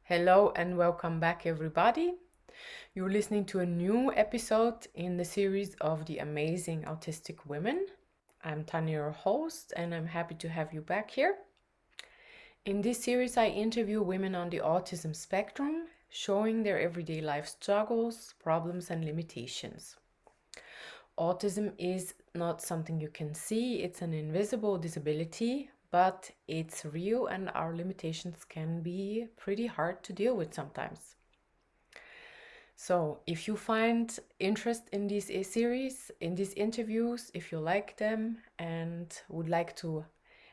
Hello and welcome back, everybody. You're listening to a new episode in the series of the amazing autistic women. I'm Tanya, your host, and I'm happy to have you back here. In this series, I interview women on the autism spectrum, showing their everyday life struggles, problems, and limitations. Autism is not something you can see, it's an invisible disability, but it's real and our limitations can be pretty hard to deal with sometimes. So, if you find interest in this series, in these interviews, if you like them and would like to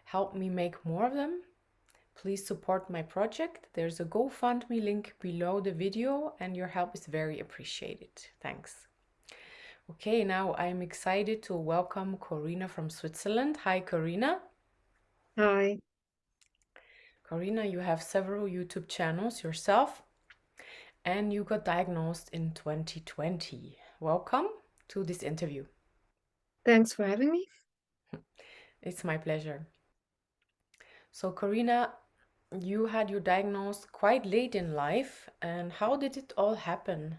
help me make more of them, please support my project. There's a GoFundMe link below the video, and your help is very appreciated. Thanks. Okay, now I'm excited to welcome Corina from Switzerland. Hi, Corina. Hi, Corina, you have several YouTube channels yourself, and you got diagnosed in 2020. Welcome to this interview. thanks for having me. It's my pleasure. So, Corina, you had your diagnosis quite late in life, and how did it all happen?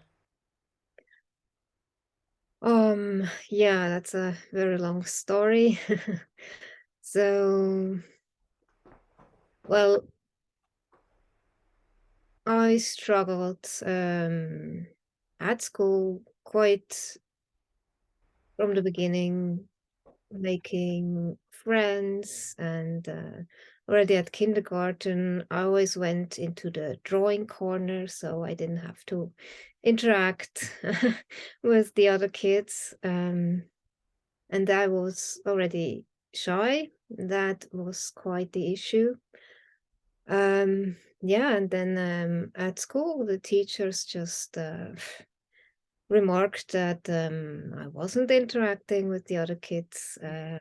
Yeah, that's a very long story. So, well, I struggled at school quite from the beginning, making friends, and already at kindergarten, I always went into the drawing corner, so I didn't have to interact with the other kids. And I was already shy. That was quite the issue. Yeah, and then at school, the teachers just remarked that I wasn't interacting with the other kids, and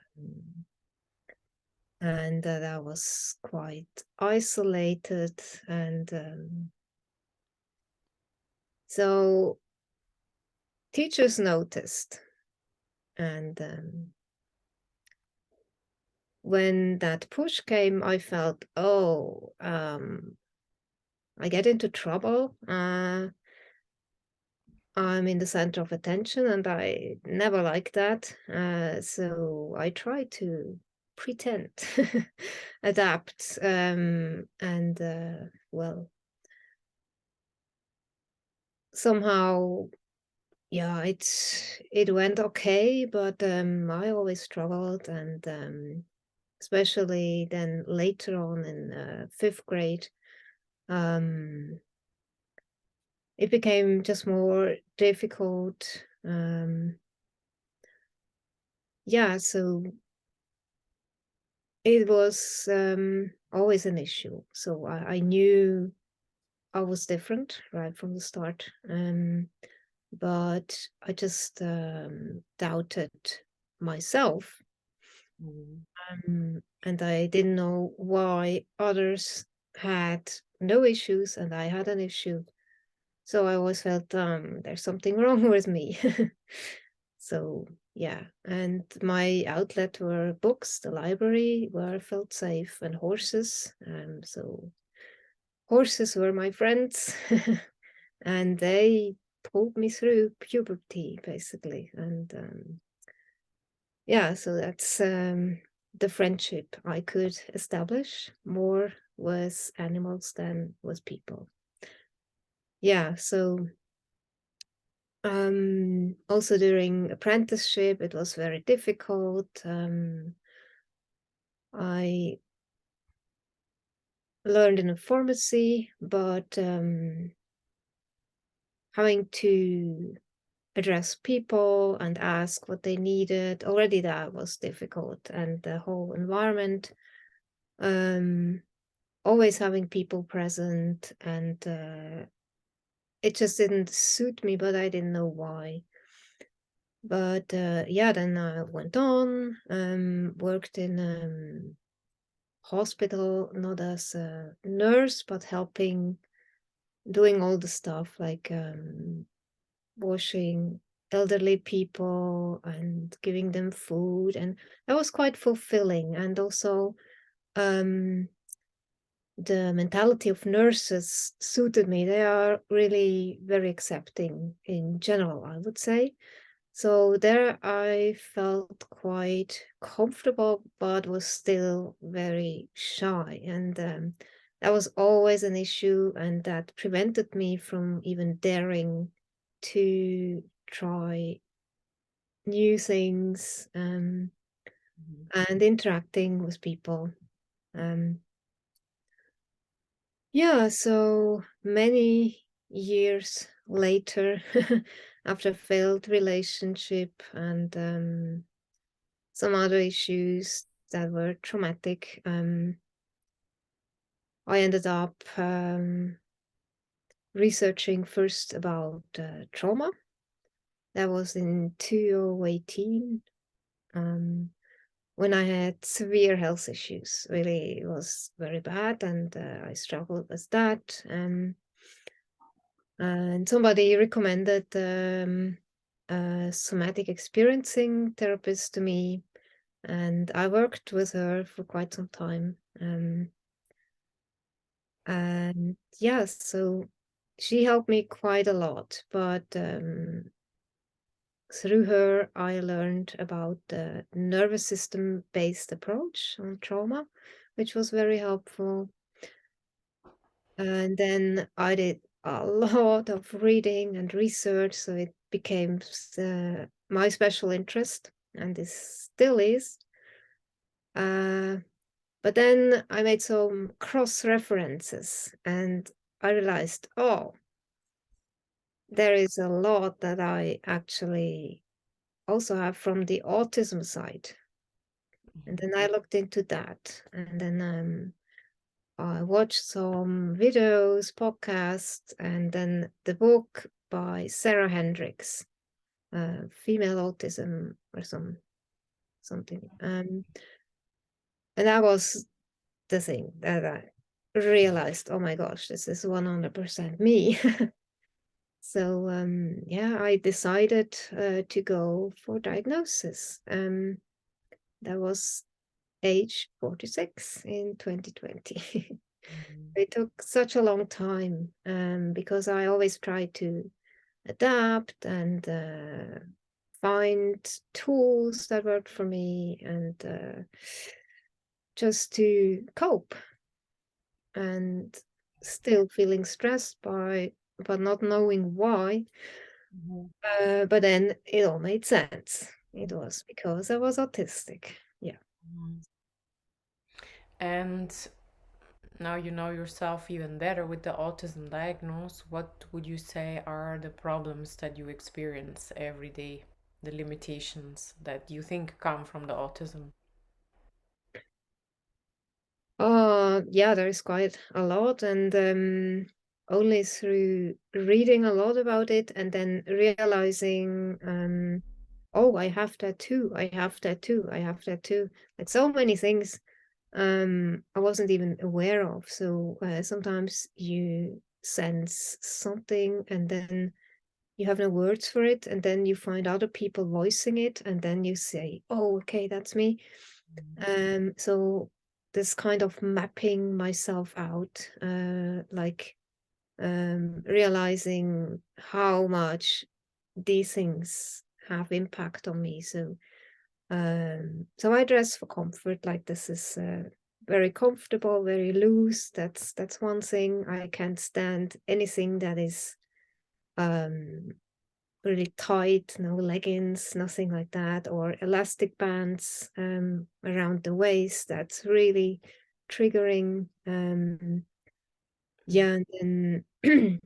that I was quite isolated. And so teachers noticed. And when that push came, I felt, oh, I get into trouble. I'm in the center of attention, and I never like that. So I try to pretend, adapt, and well, somehow, yeah, it went okay, but I always struggled, and especially then later on in fifth grade. Um, it became just more difficult. Yeah, so it was always an issue. So I knew I was different right from the start. But I just doubted myself. Mm. And I didn't know why others had no issues and I had an issue. So I always felt there's something wrong with me. So yeah, and my outlet were books, the library where I felt safe, and horses. So horses were my friends, and they pulled me through puberty basically. And yeah, so that's the friendship I could establish more with animals than with people. Yeah, so also during apprenticeship, it was very difficult. I learned in a pharmacy, but having to address people and ask what they needed, already that was difficult. And the whole environment, um, always having people present, and it just didn't suit me, but I didn't know why. But yeah, then I went on, worked in hospital, not as a nurse, but helping, doing all the stuff like washing elderly people and giving them food. And that was quite fulfilling. And also, um, the mentality of nurses suited me. They are really very accepting in general, I would say. So there I felt quite comfortable, but was still very shy. And that was always an issue, and that prevented me from even daring to try new things and interacting with people. Um, yeah, so many years later, after a failed relationship and some other issues that were traumatic, I ended up researching first about trauma. That was in 2018, when I had severe health issues. Really, it was very bad, and I struggled with that. And somebody recommended a somatic experiencing therapist to me, and I worked with her for quite some time. And yeah, so she helped me quite a lot. But through her, I learned about the nervous system based approach on trauma, which was very helpful. And then I did a lot of reading and research, so it became my special interest, and this still is. But then I made some cross references, and I realized, oh, there is a lot that I actually also have from the autism side. And then I looked into that, and then I watched some videos, podcasts, and then the book by Sarah Hendricks, Female Autism or something. And that was the thing that I realized, oh my gosh, this is 100% me. So yeah, I decided to go for diagnosis. That was age 46 in 2020. It took such a long time because I always try to adapt and find tools that work for me, and just to cope, and still feeling stressed by but not knowing why. But then it all made sense. It was because I was autistic. Yeah. And now you know yourself even better with the autism diagnosis. What would you say are the problems that you experience every day, the limitations that you think come from the autism? Yeah, there is quite a lot, and only through reading a lot about it and then realizing, oh, I have that too, I have that too, I have that too. Like so many things I wasn't even aware of. So sometimes you sense something and then you have no words for it, and then you find other people voicing it, and then you say, oh, okay, that's me. So this kind of mapping myself out, like realizing how much these things have impact on me. So I dress for comfort. Like this is very comfortable, very loose. That's one thing. I can't stand anything that is um really tight, no leggings, nothing like that, or elastic bands around the waist. That's really triggering. Yeah, and then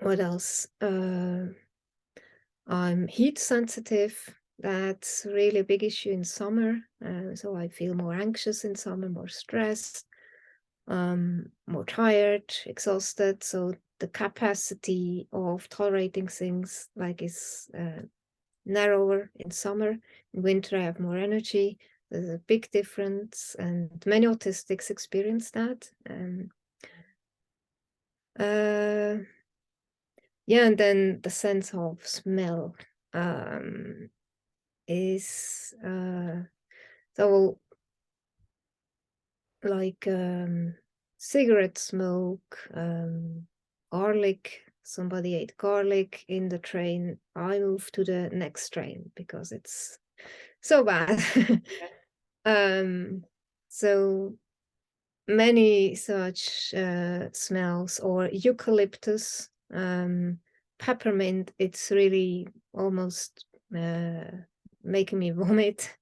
what else? I'm heat sensitive. That's really a big issue in summer. So I feel more anxious in summer, more stressed, more tired, exhausted. So the capacity of tolerating things like is narrower in summer. In winter, I have more energy. There's a big difference, and many autistics experience that. Uh, yeah, and then the sense of smell um, is so like cigarette smoke, garlic. Somebody ate garlic in the train. I moved to the next train because it's so bad. um, so many such smells, or eucalyptus, peppermint. It's really almost making me vomit.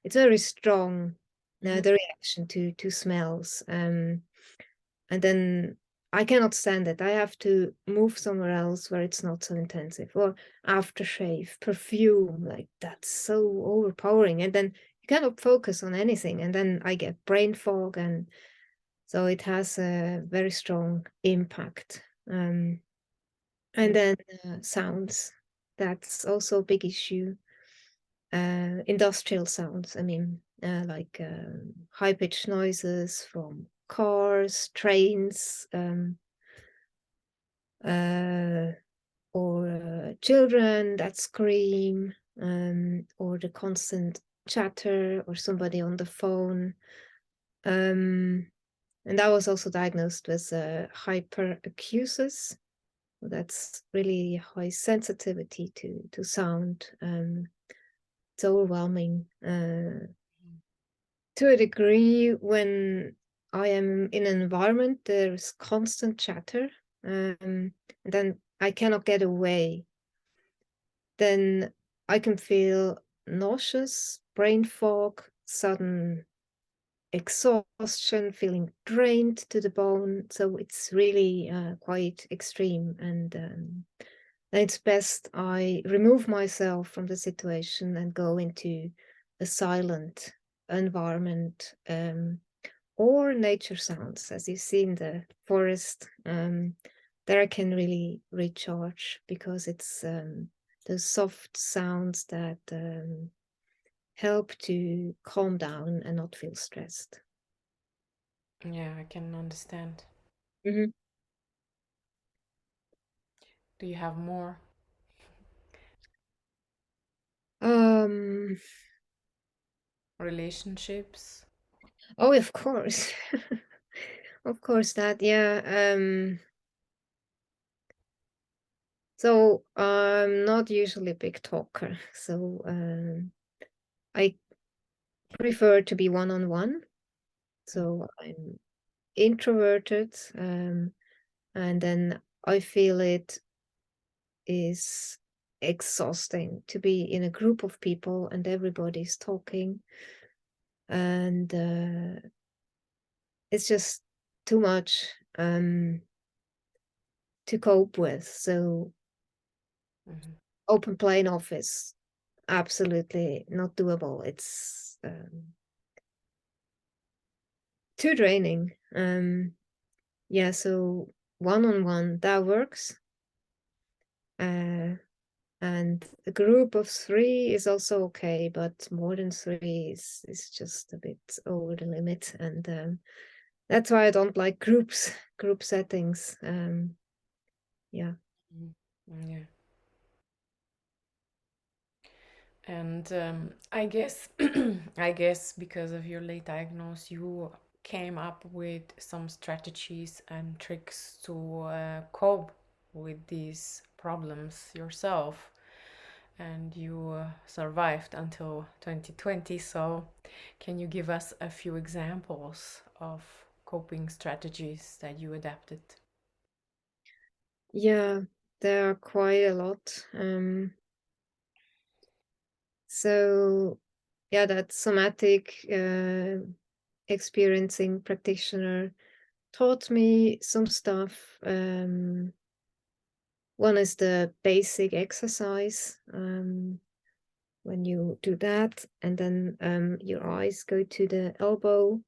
It's very strong, Mhm. the reaction to smells. And then I cannot stand it. I have to move somewhere else where it's not so intensive. Or aftershave, perfume, like that's so overpowering. And then you cannot focus on anything. And then I get brain fog, and so it has a very strong impact. And Yeah. then sounds, that's also a big issue. Industrial sounds, I mean, like high-pitched noises from cars, trains, uh, or children that scream, or the constant chatter, or somebody on the phone. And I was also diagnosed with hyperacusis. That's really high sensitivity to sound. It's overwhelming to a degree. When I am in an environment, there's constant chatter, and then I cannot get away. Then I can feel nauseous, brain fog, sudden exhaustion, feeling drained to the bone. So it's really quite extreme. And then it's best I remove myself from the situation and go into a silent environment, or nature sounds, as you see in the forest. There I can really recharge, because it's those soft sounds that help to calm down and not feel stressed. Yeah, I can understand. Mhm. Do you have more? Um, Relationships? oh, of course. Of course, that, yeah. So I'm not usually a big talker. So I prefer to be one-on-one. So I'm introverted, and then I feel it is exhausting to be in a group of people and everybody's talking, and it's just too much to cope with. So Mhm. open plan office, absolutely not doable. It's too draining. Yeah, so one-on-one that works. And a group of three is also okay, but more than three is just a bit over the limit. And that's why I don't like group settings. Yeah. Mhm. Yeah. And I guess, I guess because of your late diagnosis, you came up with some strategies and tricks to cope with these problems yourself, and you survived until 2020. So, can you give us a few examples of coping strategies that you adapted? Yeah, there are quite a lot. So yeah, that somatic experiencing practitioner taught me some stuff. One is the basic exercise. When you do that, and then your eyes go to the elbow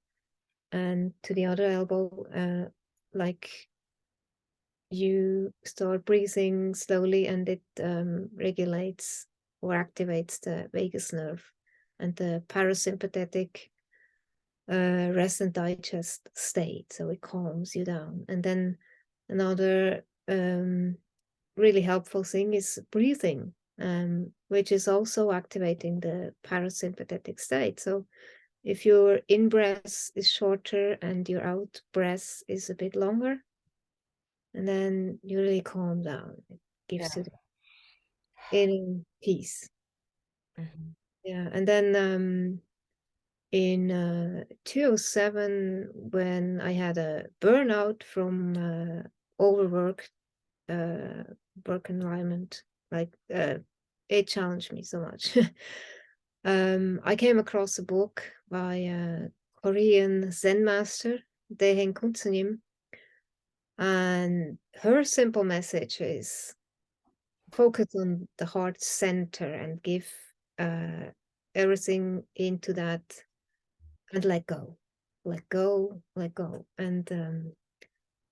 and to the other elbow, like you start breathing slowly, and it regulates or activates the vagus nerve and the parasympathetic rest and digest state. So it calms you down. And then another really helpful thing is breathing, which is also activating the parasympathetic state. So if your in breath is shorter and your out breath is a bit longer, and then you really calm down. It gives you Yeah. the inner peace. Mhm. Yeah, and then in 2007, when I had a burnout from overwork, uh, work environment, like it challenged me so much. I came across a book by a Korean Zen master, Daehaeng Kunsunim, and her simple message is focus on the heart center and give uh, everything into that and let go, let go, let go. And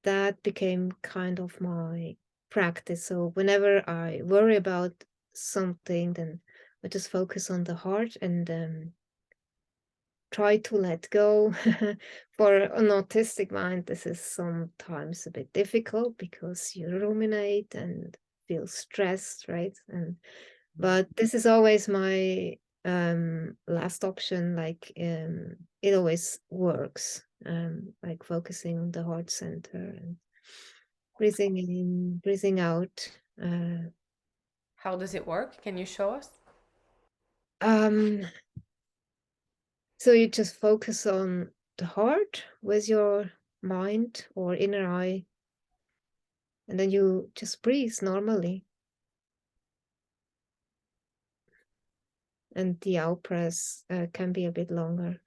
that became kind of my practice. So whenever I worry about something, then I just focus on the heart and try to let go. For an autistic mind, this is sometimes a bit difficult because you ruminate and feel stressed, right? And but this is always my last option. Like it always works. Like focusing on the heart center and breathing in, breathing out. How does it work? Can you show us? Um, so you just focus on the heart with your mind or inner eye, and then you just breathe normally. And the out breath can be a bit longer.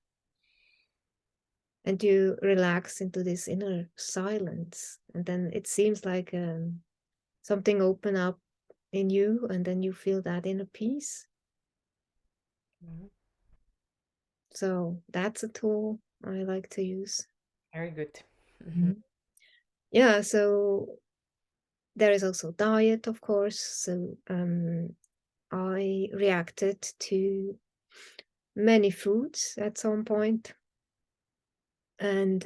And you relax into this inner silence. And then it seems like something open up in you, and then you feel that inner peace. Mhm. So that's a tool I like to use. Very good. Mhm. Mhm. Yeah, so there is also diet, of course. So I reacted to many foods at some point, and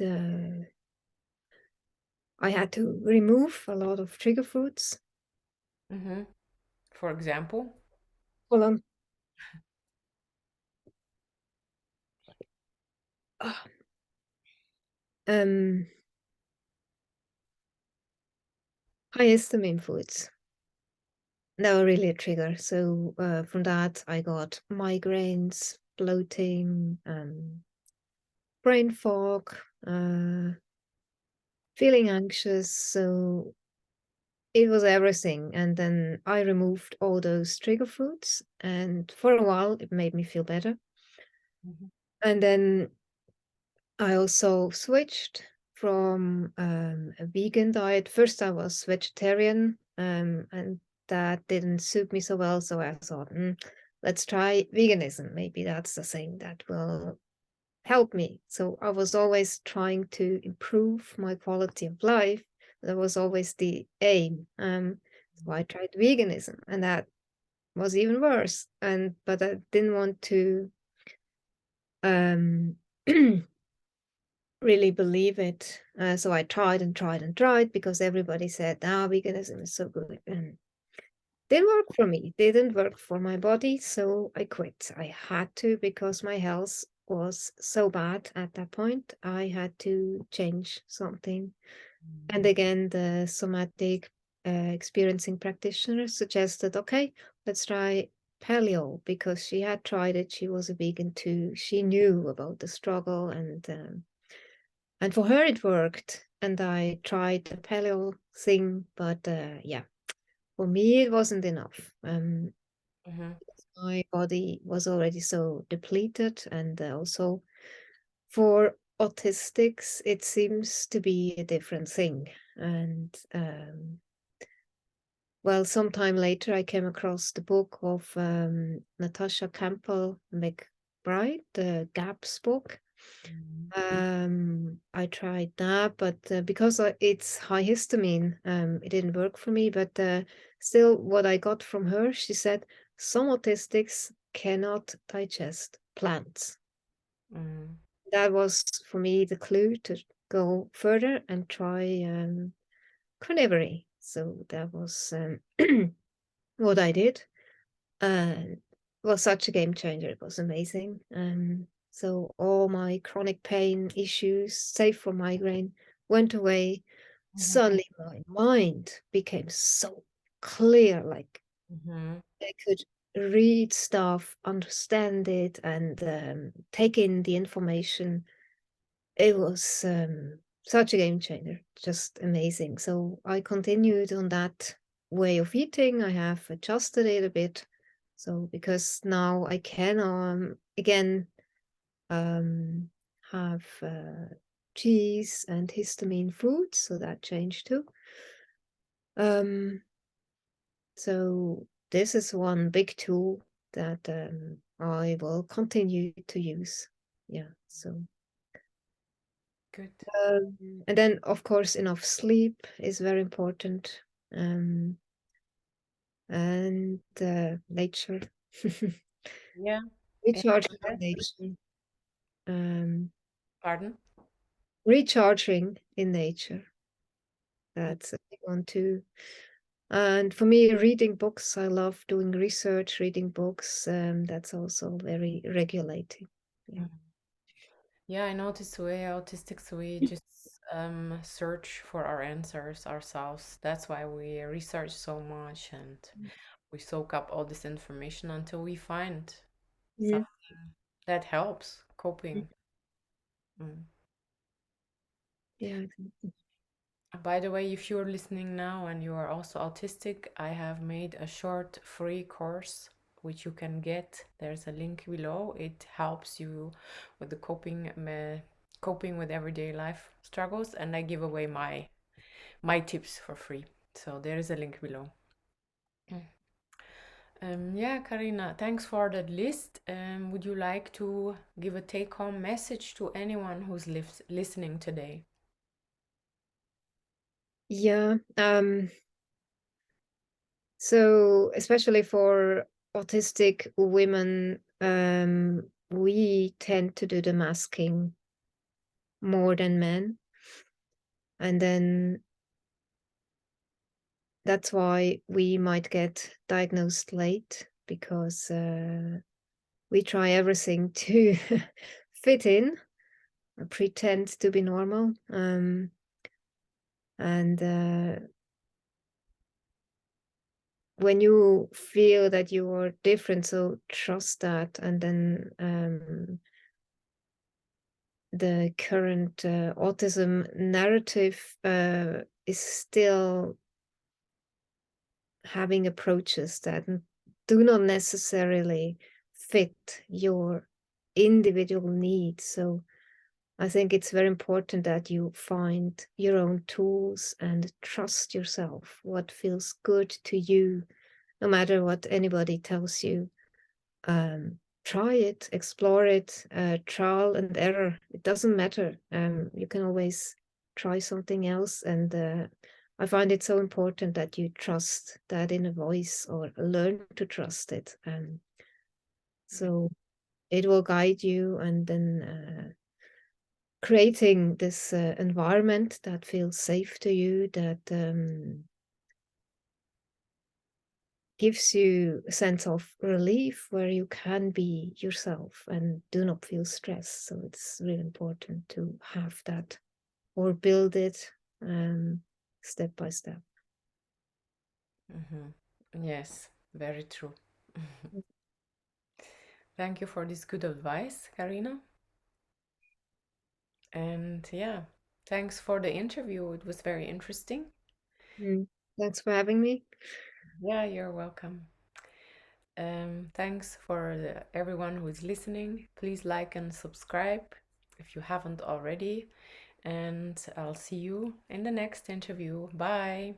I had to remove a lot of trigger foods. Mhm. For example. Hold on. Ah, Um, high histamine foods. They were really a trigger. So from that, I got migraines, bloating, brain fog, feeling anxious. So it was everything. And then I removed all those trigger foods. And for a while, it made me feel better. Mhm. And then I also switched from a vegan diet. First, I was vegetarian, and that didn't suit me so well. So I thought, let's try veganism. Maybe that's the thing that will help me. So I was always trying to improve my quality of life. That was always the aim. So I tried veganism, and that was even worse. And but I didn't want to um, really believe it. So I tried and tried and tried because everybody said, veganism is so good. And didn't work for me. Didn't work for my body. So I quit. I had to because my health was so bad at that point. I had to change something. And again, the somatic experiencing practitioner suggested, okay, let's try paleo because she had tried it. She was a vegan too. She knew about the struggle and for her, it worked. And I tried the paleo thing, but yeah, for me, it wasn't enough. Mhm. My body was already so depleted. And also for autistics, it seems to be a different thing. And well, sometime later, I came across the book of Natasha Campbell McBride, the GAPS book. Mhm. I tried that, but because it's high histamine, it didn't work for me. But still, what I got from her, she said some autistics cannot digest plants. Mhm. That was for me the clue to go further and try carnivory. So that was what I did. And it was such a game changer. It was amazing. So all my chronic pain issues, save for migraine, went away. Mhm. Suddenly my mind became so clear, like Mhm. I could read stuff, understand it, and take in the information. It was such a game changer, just amazing. So I continued on that way of eating. I have adjusted it a bit. So because now I can again um, have cheese and histamine foods, so that changed too. Um, so this is one big tool that I will continue to use. Yeah. So Good. and then of course enough sleep is very important. And nature, Yeah. Yeah. recharging in Yes. nature. Um, Pardon? recharging in nature. That's a big one too. And for me, reading books, I love doing research, reading books. That's also very regulating. Yeah. Mhm. Yeah, I noticed we autistics, we just search for our answers ourselves. That's why we research so much and we soak up all this information until we find Mhm. something that helps coping. Mm. Yeah, exactly. By the way, if you're listening now and you are also autistic, I have made a short free course which you can get. There's a link below. It helps you with the coping with everyday life struggles, and I give away my tips for free. So there is a link below. Mm. Yeah, Karina, thanks for that list. Would you like to give a take-home message to anyone who's listening today? Yeah. So especially for autistic women, we tend to do the masking more than men. And then that's why we might get diagnosed late because we try everything to fit in, pretend to be normal. And when you feel that you are different, so trust that. And then the current autism narrative is still having approaches that do not necessarily fit your individual needs. So I think it's very important that you find your own tools and trust yourself, what feels good to you, no matter what anybody tells you. Try it, explore it, trial and error. It doesn't matter. You can always try something else. And I find it so important that you trust that inner voice or learn to trust it. So it will guide you, and then creating this environment that feels safe to you, that gives you a sense of relief where you can be yourself and do not feel stressed. So it's really important to have that or build it step by step. Yes, very true. Thank you for this good advice, Karina. And yeah, thanks for the interview. It was very interesting. Mm. Thanks for having me. Yeah, you're welcome. Thanks for everyone who is listening. Please like and subscribe if you haven't already. And I'll see you in the next interview. Bye.